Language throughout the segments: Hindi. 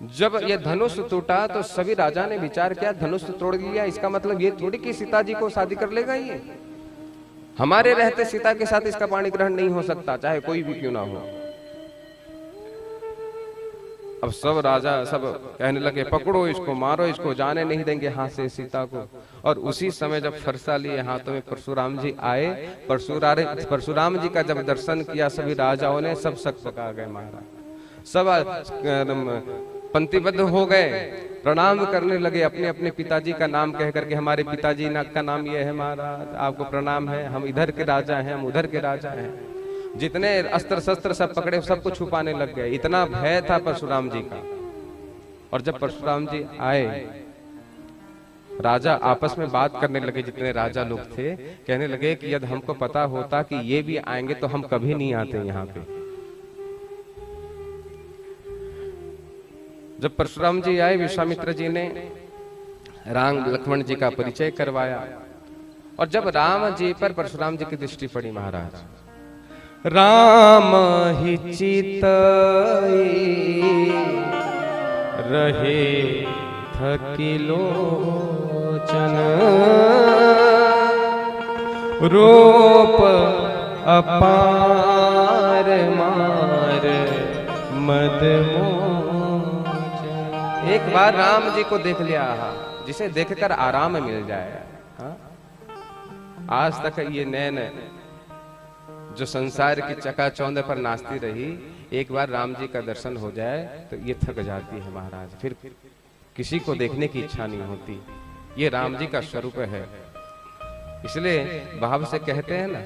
जब ये धनुष टूटा तो सभी राजा ने विचार किया धनुष तोड़ दिया, इसका मतलब ये थोड़ी कि सीता जी को शादी कर लेगा, ये हमारे रहते सीता के साथ इसका पाणी ग्रहण नहीं हो सकता, चाहे कोई भी क्यों ना हो। अब सब राजा सब कहने लगे पकड़ो इसको, मारो इसको, जाने नहीं देंगे हाथ से सीता को। और उसी समय जब फरसा लिए हाथों में परशुराम जी आए, परशुराम जी का जब दर्शन किया सभी राजाओं ने, सब शक पका गए महाराज, सब पंक्तिबद्ध हो गए, प्रणाम करने लगे अपने अपने पिताजी का नाम कह करके, हमारे पिताजी का नाम ये है महाराज, आपको प्रणाम है, हम इधर के राजा हैं, हम उधर के राजा हैं। जितने अस्त्र शस्त्र सब पकड़े सबको छुपाने लग गए, इतना भय था परशुराम जी का। और जब परशुराम जी आए, राजा आपस में बात करने लगे, जितने राजा लोग थे, कहने लगे कि यदि हमको पता होता कि ये भी आएंगे तो हम कभी नहीं आते यहाँ पे। जब परशुराम जी आए, विश्वामित्र जी ने राम लक्ष्मण जी का परिचय करवाया। और जब राम जी पर परशुराम जी की दृष्टि पड़ी महाराज, राम ही चितई रहे थकी लोचन, रूप अपार मार मदमोचन। एक बार राम जी को देख लिया, जिसे देखकर आराम मिल जाए। आज तक ये नैन जो संसार की चकाचौंध पर नाचती रही, एक बार राम जी का दर्शन हो जाए तो ये थक जाती है महाराज, फिर किसी को देखने की इच्छा नहीं होती। ये राम जी का स्वरूप है, इसलिए भाव से कहते हैं ना,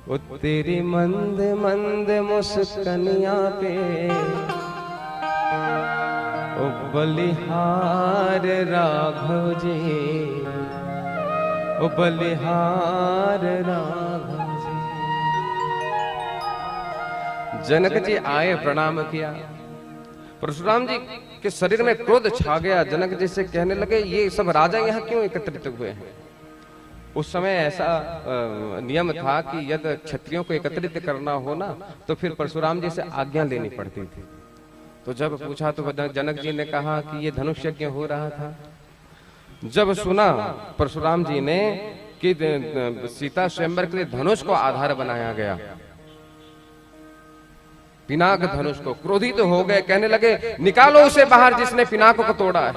वो तेरी मंद मंद मुस्कनिया पे ओ बलिहार राघव जी, ओ बलिहार राघव। जनक जी आए, प्रणाम किया। परशुराम जी के शरीर में क्रोध छा गया। जनक जी से कहने लगे ये सब राजा यहाँ क्यों एकत्रित हुए हैं। उस समय ऐसा नियम था कि यदि क्षत्रियों को एकत्रित करना हो ना, तो फिर परशुराम जी से आज्ञा लेनी पड़ती थी। तो जब पूछा तो जनक जी ने कहा कि ये धनुष यज्ञ हो रहा था। जब सुना परशुराम जी ने कि सीता स्वयंवर के लिए धनुष को आधार बनाया गया, पिनाक धनुष को, क्रोधित तो हो गए, कहने लगे निकालो उसे बाहर जिसने पिनाक को तोड़ा है।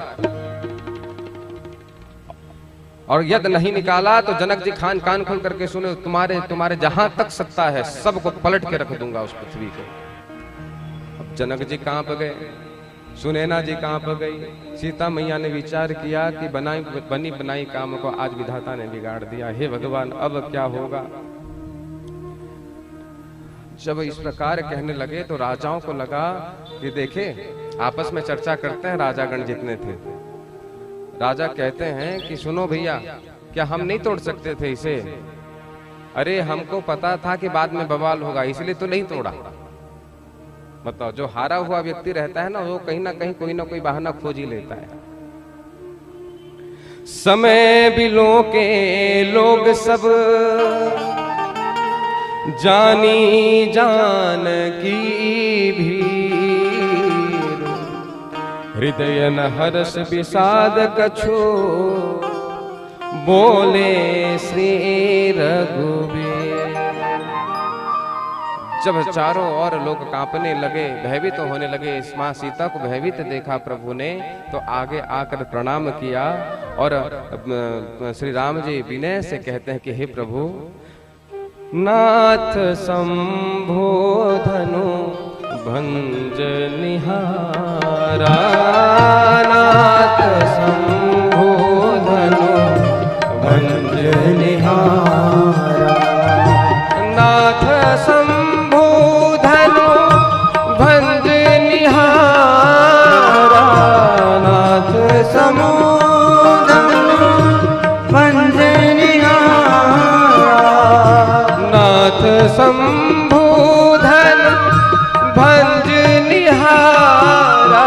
और यदि नहीं निकाला तो जनक जी कान खोल करके सुने, तुम्हारे जहां तक सत्ता है सबको पलट के रख दूंगा उस पृथ्वी को। अब जनक जी कांप गए, सुनैना जी कांप गई। सीता मैया ने विचार किया कि बनी बनाई काम को आज विधाता ने बिगाड़ दिया, हे भगवान अब क्या होगा। जब इस प्रकार कहने लगे तो राजाओं को लगा कि देखे आपस में चर्चा करते हैं राजागण जितने थे। राजा कहते हैं कि सुनो भैया, क्या हम नहीं तोड़ सकते थे इसे। अरे हमको पता था कि बाद में बवाल होगा, इसलिए तो नहीं तोड़ा। बताओ, जो हारा हुआ व्यक्ति रहता है ना, वो कहीं ना कहीं कोई ना कोई बहाना खोज ही लेता है। समय बिलों के लोग सब जानी जान की भीर, हृदय न हर्ष विषाद कछु, बोले श्री रघुवीर। जब चारों ओर लोग कांपने लगे, भयभीत होने लगे, इस मां सीता को भयभीत देखा प्रभु ने, तो आगे आकर प्रणाम किया। और श्री राम जी विनय से कहते हैं कि हे प्रभु, नाथ संबोधनु भंज निहारा, नाथ संबोधनु भंज निहारा, नाथ संबोधनु भंज निहारा, नाथ संबोधनु भंज नाथ संबोधन भंज निहारा,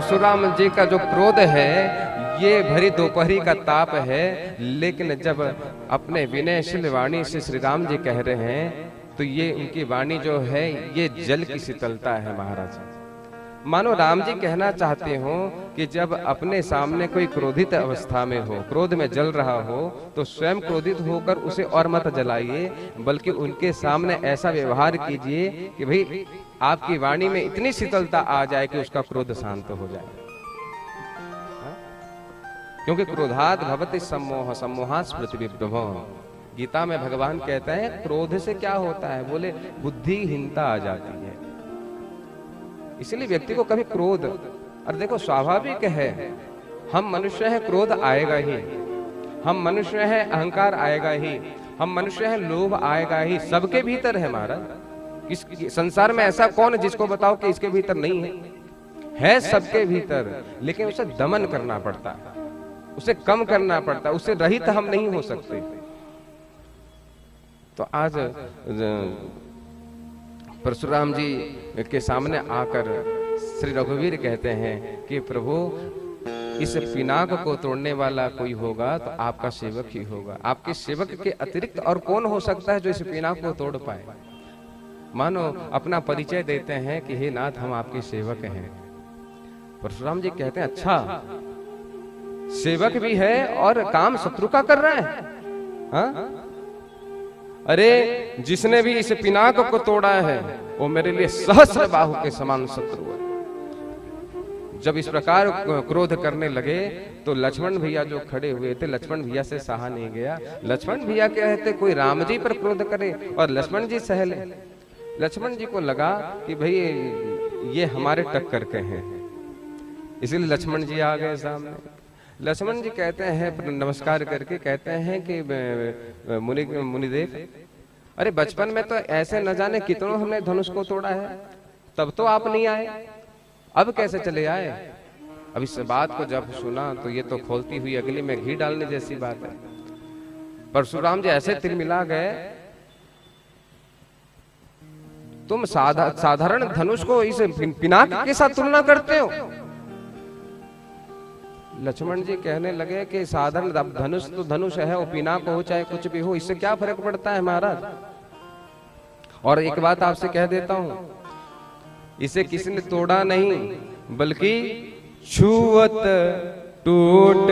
परशुराम जी का जो क्रोध है ये भरी दोपहरी का ताप है, लेकिन जब अपने विनयशील वाणी से श्री राम जी कह रहे हैं तो ये उनकी वाणी जो है ये जल की शीतलता है महाराज। मानो राम जी कहना चाहते हो कि जब अपने सामने कोई क्रोधित अवस्था में हो, क्रोध में जल रहा हो, तो स्वयं क्रोधित होकर उसे और मत जलाइए, बल्कि उनके सामने ऐसा व्यवहार कीजिए कि भाई आपकी वाणी में इतनी शीतलता आ जाए कि उसका क्रोध शांत हो जाए। क्योंकि क्रोधात् भवति सम्मोह, सम्मोहात् स्मृति विभ्रमो। गीता में भगवान कहते हैं क्रोध से क्या होता है, बोले बुद्धिहीनता आ जाती है। इसलिए व्यक्ति को कभी क्रोध, और देखो स्वाभाविक है, हम मनुष्य हैं, क्रोध आएगा ही, हम मनुष्य हैं, अहंकार आएगा ही, हम मनुष्य हैं, लोभ आएगा ही, सबके भीतर है महाराज। इस संसार में ऐसा कौन है जिसको बताओ कि इसके भीतर नहीं है सबके भीतर, लेकिन उसे दमन करना पड़ता है, उसे कम करना पड़ता है, उससे रहित हम नहीं हो सकते। तो आज परशुराम जी के सामने आकर श्री रघुवीर कहते हैं कि प्रभु इस पिनाक को तोड़ने वाला कोई होगा तो आपका सेवक ही होगा। आपके सेवक के अतिरिक्त और कौन हो सकता है जो इस पिनाक को तोड़ पाए। मानो अपना परिचय देते हैं कि हे नाथ हम आपके सेवक हैं। परशुराम जी कहते हैं अच्छा सेवक भी है और काम शत्रु का कर रहा है। हाँ? अरे जिसने भी इस पिनाक को तोड़ा है वो मेरे लिए सहस्र बाहु के समान शत्रु है। जब इस प्रकार क्रोध करने लगे तो लक्ष्मण भैया जो खड़े हुए थे, लक्ष्मण भैया से सहा नहीं गया। लक्ष्मण भैया कहते कोई राम जी पर क्रोध करे और लक्ष्मण जी सह ले। लक्ष्मण जी को लगा कि भाई ये हमारे टक्कर के हैं, इसलिए लक्ष्मण जी आ गए सामने। लक्ष्मण जी कहते हैं नमस्कार करके कहते हैं कि मुनिदेव, अरे बचपन में तो ऐसे न जाने कितनों हमने धनुष को तोड़ा है, तब तो आप नहीं आए, अब कैसे चले आए। अब इस बात को जब सुना तो ये तो खोलती हुई अगली में घी डालने जैसी बात है। परशुराम जी ऐसे तिलमिला गए, तुम साधारण धनुष को इस पिनाक के साथ तुलना करते हो। लक्ष्मण जी कहने लगे कि साधारण धनुष तो धनुष है, वो पिनाक हो चाहे कुछ भी हो, इससे क्या फर्क पड़ता है महाराज। और एक बात आपसे कह देता हूं, इसे किसी ने तोड़ा नहीं बल्कि छुअत टूट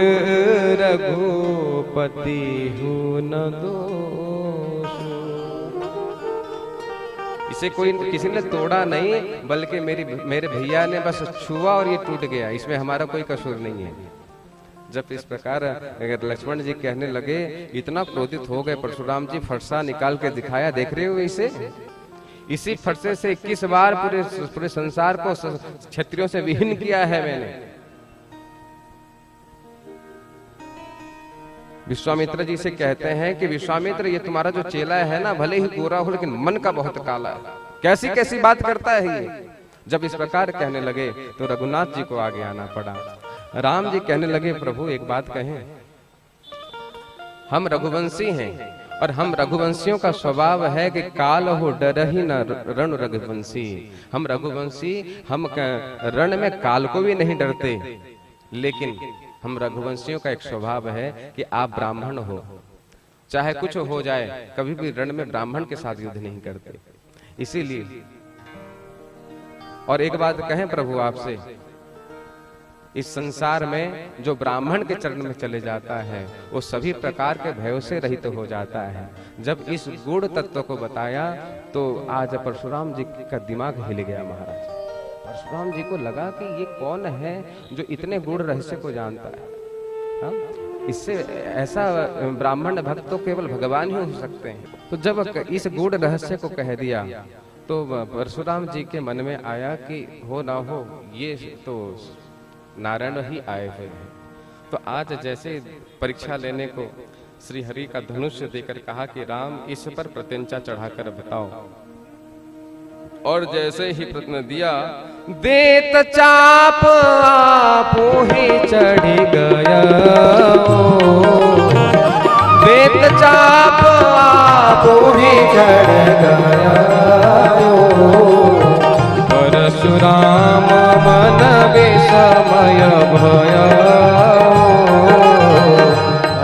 रघुपति हूं न दोष। इसे कोई किसी ने तोड़ा नहीं बल्कि मेरे भैया ने बस छुआ और ये टूट गया, इसमें हमारा कोई कसूर नहीं है। जब इस प्रकार अगर लक्ष्मण जी कहने लगे, इतना क्रोधित हो गए परशुराम जी, फरसा निकाल के दिखाया, देख रहे हो इसे, इसी फरसे से 21 बार पूरे संसार को क्षत्रियों से विहीन किया है मैंने। विश्वामित्र जी से कहते हैं कि विश्वामित्र ये तुम्हारा जो चेला है ना, भले ही गोरा हो लेकिन मन का बहुत काला है, कैसी कैसी बात करता है ये। जब इस प्रकार कहने लगे तो रघुनाथ जी को आगे आना पड़ा। राम जी कहने लगे प्रभु एक बात कहें, हम रघुवंशी हैं और हम रघुवंशियों का स्वभाव है कि काल हो डर ही न रण रघुवंशी। हम रघुवंशी हम रण में काल को भी नहीं डरते, लेकिन हम रघुवंशियों का एक स्वभाव है कि आप ब्राह्मण हो, चाहे कुछ हो जाए कभी भी रण में ब्राह्मण के साथ युद्ध नहीं करते। इसीलिए और एक बात कहें प्रभु आपसे, इस संसार में जो ब्राह्मण के चरण में चले जाता है वो सभी प्रकार के भयों से रहित हो जाता है। जब इस गूढ़ तत्व को बताया तो आज परशुराम जी का दिमाग हिल गया महाराज। परशुराम जी को लगा कि ये कौन है जो इतने गूढ़ रहस्य को जानता है। हाँ? इससे ऐसा ब्राह्मण भक्त तो केवल भगवान ही हो सकते हैं। तो जब इस गूढ़ रहस्य को कह दिया तो परशुराम जी के मन में आया कि हो ना हो ये तो नारायण ही आए हुए हैं। तो आज जैसे परीक्षा लेने को श्री हरि का धनुष देकर कहा कि राम इस पर प्रत्यंचा चढ़ाकर बताओ, और जैसे ही प्रश्न दिया, देत चाप आपो ही चढ़ गया, देत चाप आपो ही चढ़ गया, परशुराम मन विस्मय भया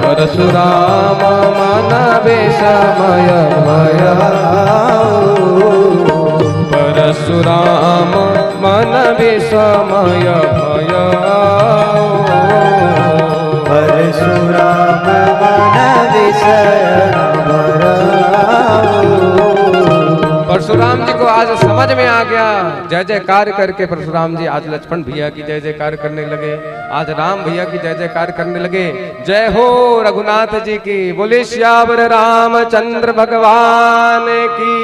परशुराम मन विस्मय भया परशुराम मन विस्मय भया परशुराम मन विस्मय भया। परशुराम जी को आज समझ में आ गया। जय जयकार करके परशुराम जी आज लक्ष्मण भैया की जय जयकार करने लगे, आज राम भैया की जय जयकार करने लगे। जय हो रघुनाथ जी की, बोले श्यावर रामचंद्र भगवान की।